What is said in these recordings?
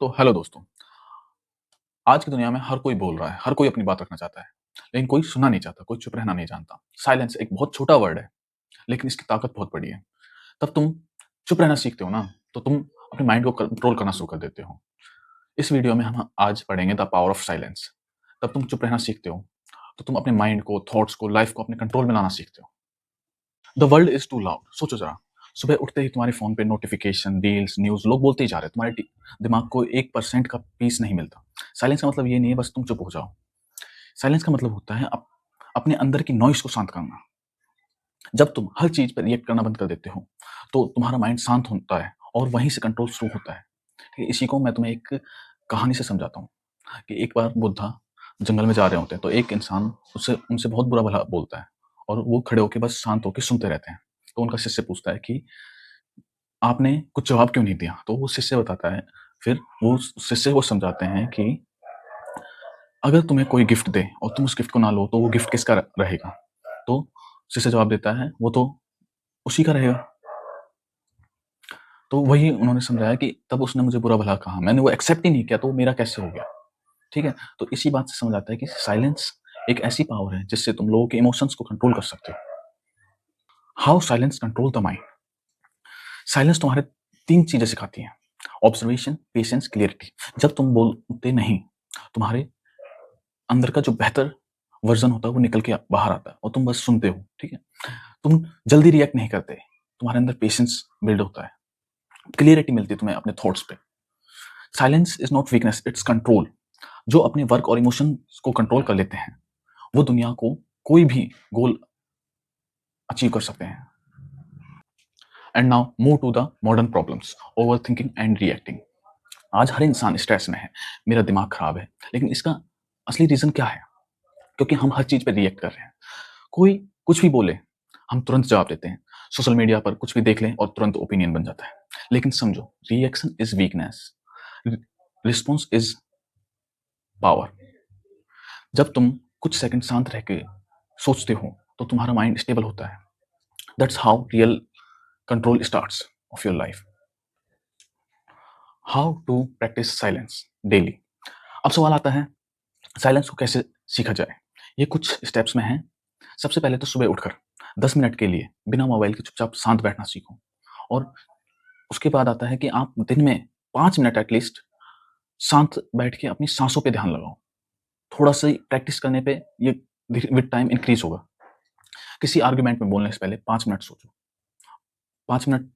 तो हेलो दोस्तों। आज की दुनिया में हर कोई बोल रहा है, हर कोई अपनी बात रखना चाहता है, लेकिन कोई सुनना नहीं चाहता, कोई चुप रहना नहीं जानता। साइलेंस एक बहुत छोटा वर्ड है, लेकिन इसकी ताकत बहुत बड़ी है। तब तुम चुप रहना सीखते हो ना, तो तुम अपने माइंड को कंट्रोल करना शुरू कर देते हो। इस वीडियो में हम आज पढ़ेंगे द पावर ऑफ साइलेंस। तब तुम चुप रहना सीखते हो, तो तुम अपने माइंड को, थॉट्स को, लाइफ को अपने कंट्रोल में लाना सीखते हो। The world is too loud. सोचो जरा, सुबह उठते ही तुम्हारे फोन पे नोटिफिकेशन, रील्स, न्यूज, लोग बोलते ही जा रहे हैं। तुम्हारे दिमाग को 1% का पीस नहीं मिलता। साइलेंस का मतलब ये नहीं है बस तुम चुप हो जाओ। साइलेंस का मतलब होता है अपने अंदर की नॉइस को शांत करना। जब तुम हर चीज पर रिएक्ट करना बंद कर देते हो, तो तुम्हारा माइंड शांत होता है और वहीं से कंट्रोल शुरू होता है। ठीक है, इसी को मैं तुम्हें एक कहानी से समझाता हूँ कि एक बार बुद्धा जंगल में जा रहे होते हैं, तो एक इंसान उससे उनसे बहुत बुरा भला बोलता है और वो खड़े होकर बस शांत होकर सुनते रहते हैं। तो उनका शिष्य पूछता है कि आपने कुछ जवाब क्यों नहीं दिया? तो वो शिष्य बताता है, फिर वो शिष्य को समझाते हैं कि अगर तुम्हें कोई गिफ्ट दे और तुम उस गिफ्ट को ना लो, तो वो गिफ्ट किसका रहेगा? तो शिष्य जवाब देता है, वो तो उसी का रहेगा। तो वही उन्होंने समझाया कि तब उसने मुझे बुरा भला कहा, मैंने वो एक्सेप्ट ही नहीं किया, तो वो मेरा कैसे हो गया? ठीक है? तो इसी बात से समझ आता है कि साइलेंस एक ऐसी पावर है जिससे तुम लोगों के इमोशंस को कंट्रोल कर सकते हो। How silence control the mind. Silence तुम्हारे 3 चीजें सिखाती है: ऑब्जर्वेशन, पेशेंस, क्लियरिटी। जब तुम बोलते नहीं, तुम्हारे अंदर का जो बेहतर वर्जन होता है वो निकल के बाहर आता है और तुम बस सुनते हो। ठीक है? तुम जल्दी रिएक्ट नहीं करते, तुम्हारे अंदर पेशेंस बिल्ड होता है, क्लियरिटी मिलती है तुम्हें अपने थॉट्स पे। Silence is not weakness, it's control. जो अपने वर्क और इमोशंस को कंट्रोल कर लेते हैं, वो दुनिया को कोई भी गोल अचीव कर सकते हैं। And now move to the modern problems, overthinking and reacting. आज हर इंसान स्ट्रेस में है, मेरा दिमाग खराब है, लेकिन इसका असली रीजन क्या है? क्योंकि हम हर चीज पे रिएक्ट कर रहे हैं। कोई कुछ भी बोले, हम तुरंत जवाब देते हैं। सोशल मीडिया पर कुछ भी देख लें और तुरंत ओपिनियन बन जाता है। लेकिन समझो, reaction is weakness, response is power. जब तुम कुछ सेकंड शांत रह के सोचते हो, तो तुम्हारा माइंड स्टेबल होता है। That's how real control starts of your life. How to practise silence daily. अब सवाल आता है, साइलेंस को कैसे सीखा जाए? ये कुछ स्टेप्स में है। सबसे पहले तो सुबह उठकर 10 मिनट के लिए बिना मोबाइल के चुपचाप शांत बैठना सीखो। और उसके बाद आता है कि आप दिन में 5 मिनट एटलीस्ट शांत बैठ के अपनी सांसों पे ध्यान लगाओ। थोड़ा सा प्रैक्टिस करने पे ये विद टाइम इंक्रीज होगा। किसी आर्गुमेंट में बोलने से पहले 5 मिनट सोचो, 5 मिनट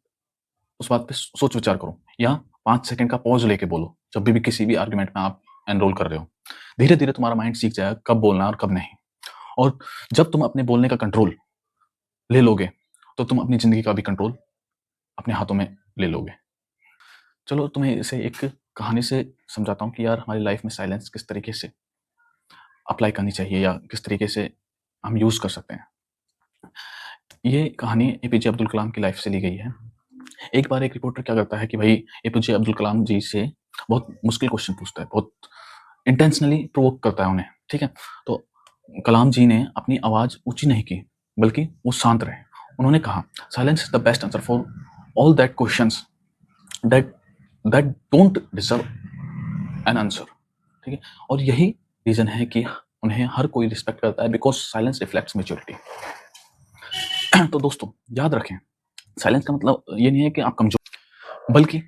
उस बात पे सोच विचार करो, या 5 सेकंड का पॉज लेके बोलो जब भी किसी भी आर्गुमेंट में आप एनरोल कर रहे हो। धीरे धीरे तुम्हारा माइंड सीख जाएगा कब बोलना है और कब नहीं। और जब तुम अपने बोलने का कंट्रोल ले लोगे, तो तुम अपनी जिंदगी का भी कंट्रोल अपने हाथों में ले लोगे। चलो तुम्हें इसे एक कहानी से समझाता हूँ कि यार हमारी लाइफ में साइलेंस किस तरीके से अप्लाई करनी चाहिए या किस तरीके से हम यूज कर सकते हैं। ये कहानी एपीजे अब्दुल कलाम की लाइफ से ली गई है। एक बार एक रिपोर्टर क्या करता है कि भाई एपीजे अब्दुल कलाम जी से बहुत मुश्किल क्वेश्चन पूछता है, बहुत इंटेंशनली प्रोवोक करता है उन्हें। ठीक है? तो कलाम जी ने अपनी आवाज ऊंची नहीं की, बल्कि वो शांत रहे। उन्होंने कहा, silence is the best answer for all that questions that that don't deserve an answer. ठीक है? और यही रीजन है कि उन्हें हर कोई रिस्पेक्ट करता है, बिकॉज साइलेंस रिफ्लेक्ट्स मेच्योरिटी। तो दोस्तों याद रखें, साइलेंस का मतलब ये नहीं है कि आप कमजोर, बल्कि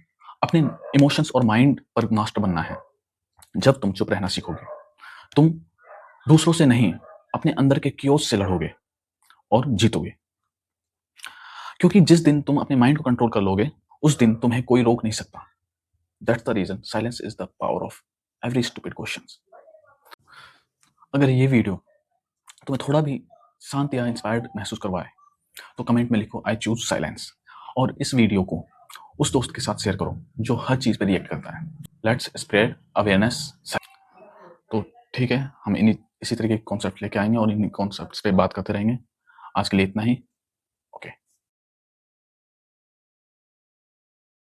अपने इमोशंस और माइंड पर मास्टर बनना है। जब तुम चुप रहना सीखोगे, तुम दूसरों से नहीं, अपने अंदर के क्योस से लड़ोगे और जीतोगे। क्योंकि जिस दिन तुम अपने माइंड को कंट्रोल कर लोगे, उस दिन तुम्हें कोई रोक नहीं सकता। That's the reason silence is the power of every stupid questions. अगर ये वीडियो तुम्हें थोड़ा भी शांत या इंस्पायर्ड महसूस करवाए, तो कमेंट में लिखो आई चूज साइलेंस, और इस वीडियो को उस दोस्त के साथ शेयर करो जो हर चीज पे रिएक्ट करता है। Let's spread awareness. तो ठीक है, हम इसी तरीके के कॉन्सेप्ट लेके आएंगे और इन कॉन्सेप्ट्स पे बात करते रहेंगे। आज के लिए इतना ही।